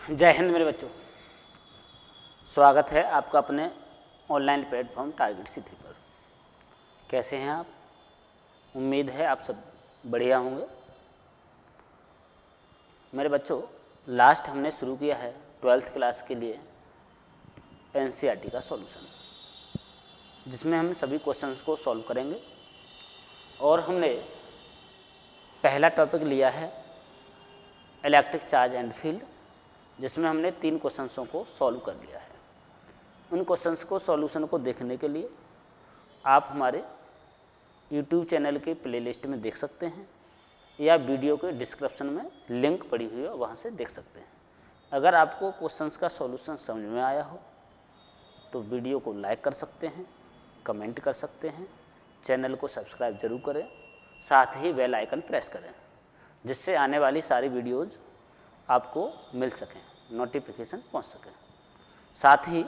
जय हिंद मेरे बच्चों, स्वागत है आपका अपने ऑनलाइन प्लेटफॉर्म टारगेट सिटी पर। कैसे हैं आप? उम्मीद है आप सब बढ़िया होंगे। मेरे बच्चों, लास्ट हमने शुरू किया है 12th क्लास के लिए एनसीईआरटी का सॉल्यूशन, जिसमें हम सभी क्वेश्चंस को सॉल्व करेंगे। और हमने पहला टॉपिक लिया है इलेक्ट्रिक चार्ज एंड फील्ड, जिसमें हमने 3 क्वेश्चंसों को सॉल्व कर लिया है। उन क्वेश्चंस को सॉल्यूशन को देखने के लिए आप हमारे YouTube चैनल के प्लेलिस्ट में देख सकते हैं या वीडियो के डिस्क्रिप्शन में लिंक पड़ी हुई है, वहाँ से देख सकते हैं। अगर आपको क्वेश्चंस का सॉल्यूशन समझ में आया हो तो वीडियो को लाइक कर सकते हैं, कमेंट कर सकते हैं, चैनल को सब्सक्राइब जरूर करें, साथ ही बेल आइकन प्रेस करें, जिससे आने वाली सारी वीडियोज़ आपको मिल सकें, नोटिफिकेशन पहुंच सके। साथ ही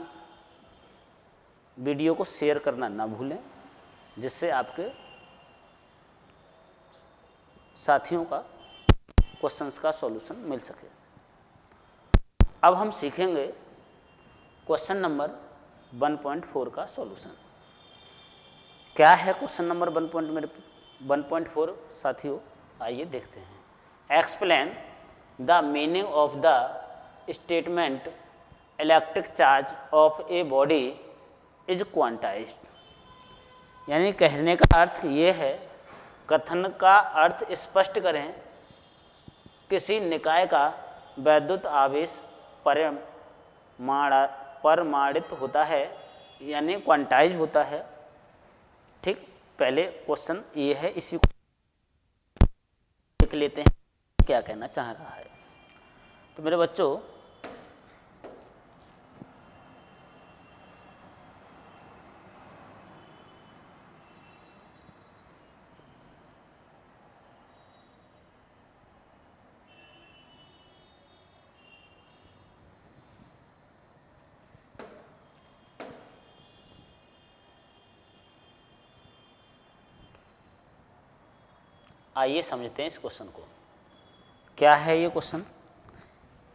वीडियो को शेयर करना ना भूलें, जिससे आपके साथियों का क्वेश्चंस का सॉल्यूशन मिल सके। अब हम सीखेंगे क्वेश्चन नंबर 1.4 का सॉल्यूशन। क्या है क्वेश्चन नंबर 1.4 साथियों? आइए देखते हैं। Explain the meaning of the statement electric charge of a body is quantized. यानी कहने का अर्थ ये है, कथन का अर्थ स्पष्ट करें, किसी निकाय का वैद्युत आवेश परिमाणित होता है, यानी क्वांटाइज होता है। ठीक, पहले क्वेश्चन ये है, इसी को देख लेते हैं क्या कहना चाह रहा है। तो मेरे बच्चों, आइए समझते हैं इस क्वेश्चन को। क्या है ये क्वेश्चन?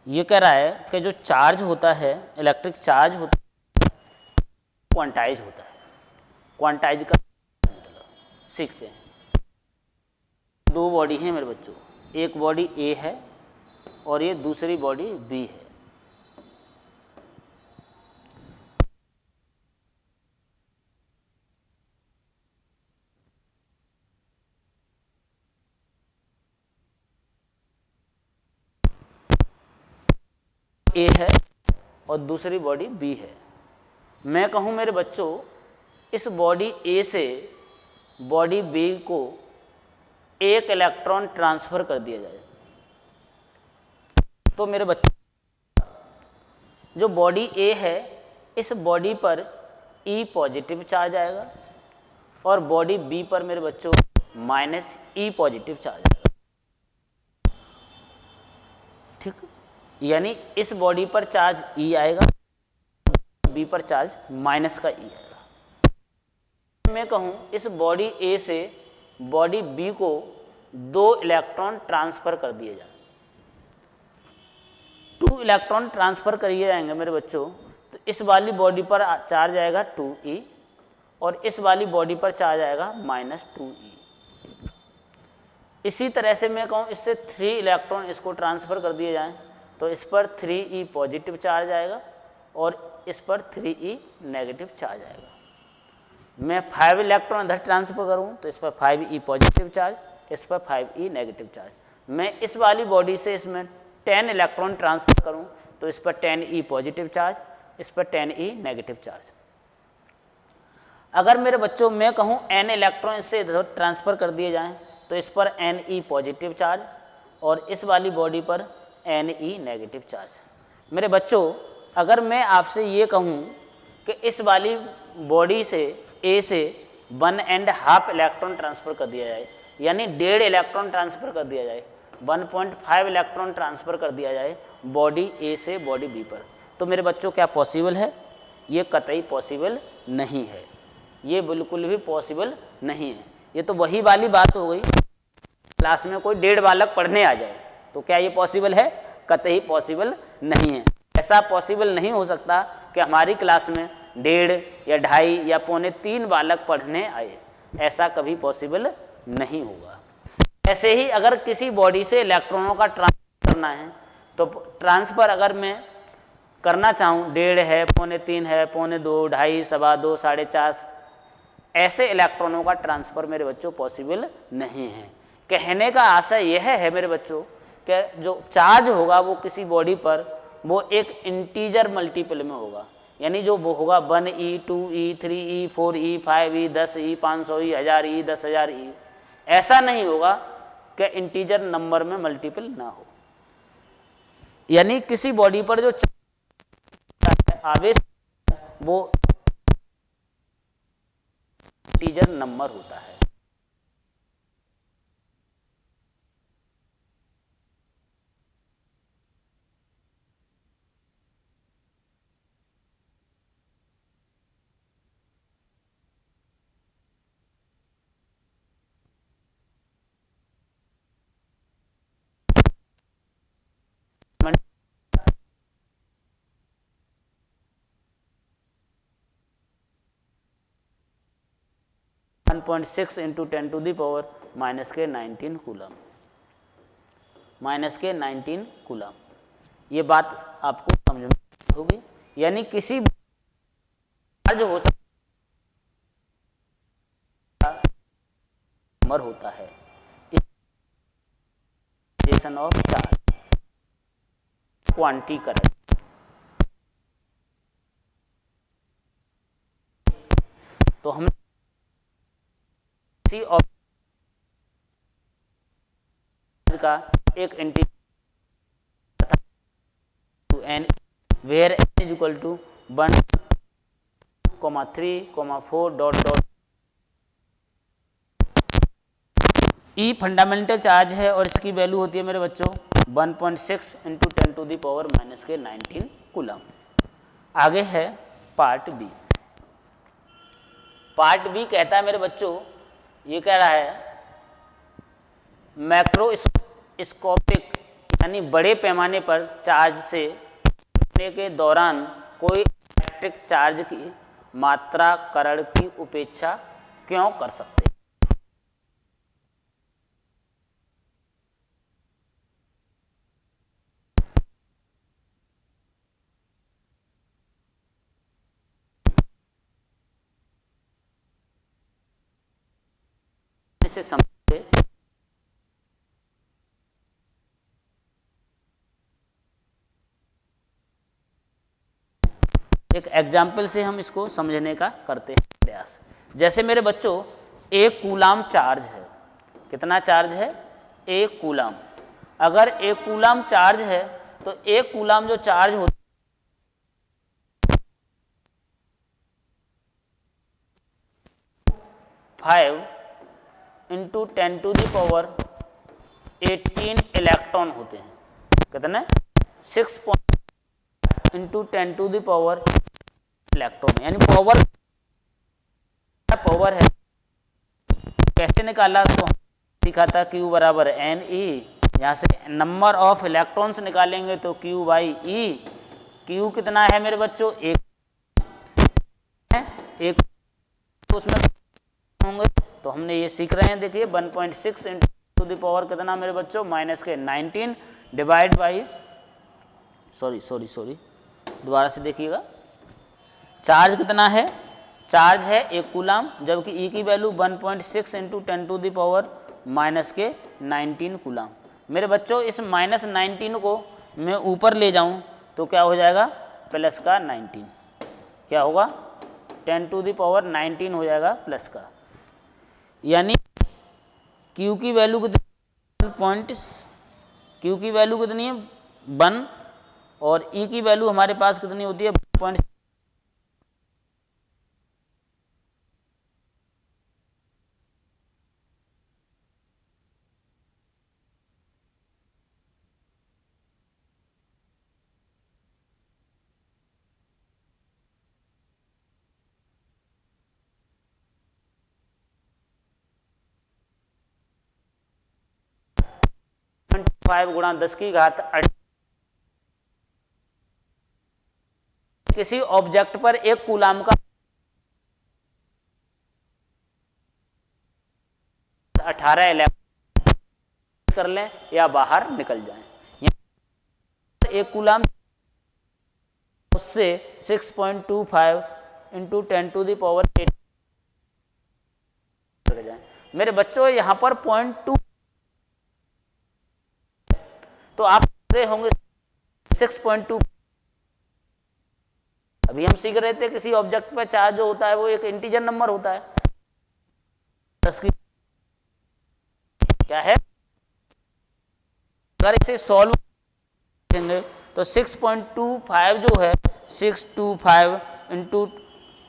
ये कह रहा है कि जो चार्ज होता है, इलेक्ट्रिक चार्ज होता है, क्वांटाइज होता है। क्वांटाइज का मतलब सीखते हैं। 2 बॉडी हैं मेरे बच्चों, एक बॉडी ए है और ये दूसरी बॉडी बी है। ए है और दूसरी बॉडी बी है। मैं कहूँ मेरे बच्चों, इस बॉडी ए से बॉडी बी को एक इलेक्ट्रॉन ट्रांसफर कर दिया जाए, तो मेरे बच्चों जो बॉडी ए है, इस बॉडी पर ई पॉजिटिव चार्ज आएगा और बॉडी बी पर मेरे बच्चों माइनस ई पॉजिटिव चार्ज आएगा। ठीक, यानी इस बॉडी पर चार्ज ई आएगा, बी पर चार्ज माइनस का ई आएगा। मैं कहूँ इस बॉडी ए से बॉडी बी को 2 इलेक्ट्रॉन ट्रांसफर कर दिए जाए, 2 इलेक्ट्रॉन ट्रांसफर करिए जाएंगे मेरे बच्चों। तो इस वाली बॉडी पर चार्ज आएगा 2e और इस वाली बॉडी पर चार्ज आएगा -2e। इसी तरह से मैं कहूँ इससे 3 इलेक्ट्रॉन इसको ट्रांसफर कर दिए जाएं, तो इस पर 3e पॉजिटिव चार्ज आएगा और इस पर 3e नेगेटिव चार्ज आएगा। मैं 5 इलेक्ट्रॉन इधर ट्रांसफर करूं तो इस पर 5e पॉजिटिव चार्ज, इस पर 5e नेगेटिव चार्ज। मैं इस वाली बॉडी से इसमें 10 इलेक्ट्रॉन ट्रांसफर करूं तो इस पर 10e पॉजिटिव चार्ज, इस पर 10e नेगेटिव चार्ज। अगर मेरे बच्चों मैं कहूं n इलेक्ट्रॉन इससे इधर ट्रांसफर कर दिए जाएं तो इस पर ne पॉजिटिव चार्ज और इस वाली बॉडी पर ne नेगेटिव चार्ज। मेरे बच्चों, अगर मैं आपसे ये कहूँ कि इस वाली बॉडी से ए से 1.5 इलेक्ट्रॉन ट्रांसफ़र कर दिया जाए, यानी 1.5 इलेक्ट्रॉन ट्रांसफ़र कर दिया जाए, 1.5 इलेक्ट्रॉन ट्रांसफ़र कर दिया जाए बॉडी ए से बॉडी बी पर, तो मेरे बच्चों क्या पॉसिबल है? ये कतई पॉसिबल नहीं है, ये बिल्कुल भी पॉसिबल नहीं है। ये तो वही वाली बात हो गई, क्लास में कोई 1.5 बालक पढ़ने आ जाए तो क्या ये पॉसिबल है? कतई पॉसिबल नहीं है। ऐसा पॉसिबल नहीं हो सकता कि हमारी क्लास में 1.5 या 2.5 या 2.25 बालक पढ़ने आए, ऐसा कभी पॉसिबल नहीं होगा। ऐसे ही अगर किसी बॉडी से इलेक्ट्रॉनों का ट्रांसफर करना है तो ट्रांसफ़र अगर मैं करना चाहूँ 1.5 है, 2.25 है, 2.25, 2.5, 2.25, 4.5, ऐसे इलेक्ट्रॉनों का ट्रांसफ़र मेरे बच्चों पॉसिबल नहीं है। कहने का आशय यह है मेरे बच्चों कि जो चार्ज होगा वो किसी बॉडी पर वो एक इंटीजर मल्टीपल में होगा, यानी जो वो होगा 1E, 2E, 3E, 4E, 5E, 10E, 500E, 1000E, 10,000E, ऐसा नहीं होगा कि इंटीजर नंबर में मल्टीपल ना हो। यानी किसी बॉडी पर जो आवेश वो इंटीजर नंबर होता है। (1.6 × 10⁻⁻⁻19 कूलम, (-19 कूलम). ये बात आपको समझ में होगी। यानी किसी चार्ज हो सकता नंबर होता है ऑफ चार्ज क्वांटी करंट। तो हम किसी ऑब्जेक्ट का एक integer n where n is equal to 1, 3, 4 dot dot E fundamental charge है और इसकी वैल्यू होती है मेरे बच्चों 1.6 × 10⁻⁻⁻19 कूलम। आगे है पार्ट बी। पार्ट बी कहता है मेरे बच्चों, ये कह रहा है मैक्रोस्कोपिक यानी बड़े पैमाने पर चार्ज से के दौरान कोई इलेक्ट्रिक चार्ज की मात्रा करण की उपेक्षा क्यों कर सकते हैं। इसे समझे एक एग्जाम्पल से हम इसको समझने का करते हैं प्रयास। जैसे मेरे बच्चों 1 कूलाम चार्ज है। कितना चार्ज है? 1 कूलाम। अगर 1 कूलाम चार्ज है तो 1 कूलाम जो चार्ज होता है 5 × 10⁻18 इलेक्ट्रॉन होते हैं। कितने? 6 × 10⁻⁻ इलेक्ट्रॉन, यानी पावर है। कैसे निकाला? तो सीखा था Q बराबर NE। यहाँ से नंबर ऑफ इलेक्ट्रॉन्स निकालेंगे तो Q/E। Q कितना है मेरे बच्चों? एक तो उसमें होंगे, तो हमने ये सीख रहे हैं। देखिए 1.6 × कितना मेरे बच्चों -19 डिवाइड बाई सॉरी दोबारा से देखिएगा। चार्ज कितना है? चार्ज है 1 कूलाम, जबकि E की वैल्यू 1.6 × 10⁻⁻19 कूलाम। मेरे बच्चों इस -19 को मैं ऊपर ले जाऊं तो क्या हो जाएगा? प्लस का 19। क्या होगा? 10⁻19 हो जाएगा प्लस का। यानी Q की वैल्यू कितनी है? 1 और E की वैल्यू हमारे पास कितनी होती है? 1. × 10⁻⁸ किसी ऑब्जेक्ट पर 1 कूलाम का 18 इलेक्ट्रॉन कर लें या बाहर निकल जाएं। 1 कूलाम उससे 6.25 इंटू 10⁸ जाए। मेरे बच्चों यहाँ पर 0.2 तो आप होंगे 6.2। अभी हम सीख रहे थे किसी ऑब्जेक्ट पर चार्ज जो होता है वो एक इंटीजर नंबर होता है। 10 की क्या है, अगर इसे सॉल्व करेंगे तो 6.25 जो है 625 इंटू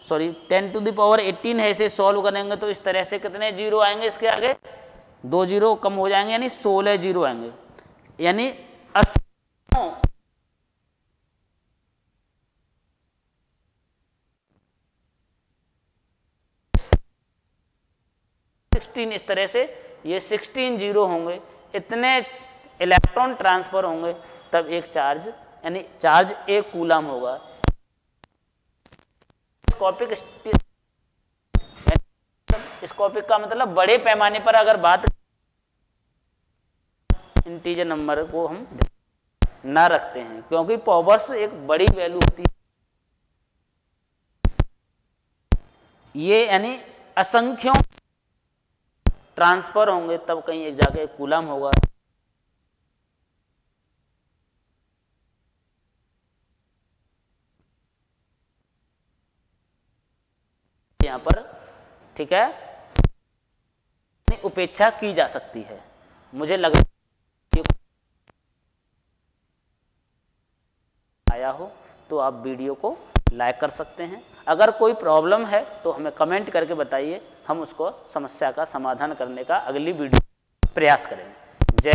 10⁸ है। इसे सॉल्व करेंगे तो इस तरह से कितने जीरो आएंगे, इसके आगे 2 जीरो कम हो जाएंगे, यानी 16 जीरो आएंगे, यानी 16 इस तरह से ये 16 जीरो होंगे, इतने इलेक्ट्रॉन ट्रांसफर होंगे तब एक चार्ज, यानी चार्ज 1 कूलाम होगा। स्कोपिक का मतलब बड़े पैमाने पर अगर बात इंटीजर नंबर को हम ना रखते हैं, क्योंकि पावर्स एक बड़ी वैल्यू होती है, ये यानी असंख्यों ट्रांसफर होंगे तब कहीं एक जाके 1 कूलाम होगा। यहाँ पर ठीक है, उपेक्षा की जा सकती है। मुझे लग आया हो तो आप वीडियो को लाइक कर सकते हैं। अगर कोई प्रॉब्लम है तो हमें कमेंट करके बताइए, हम उसको समस्या का समाधान करने का अगली वीडियो प्रयास करेंगे। जय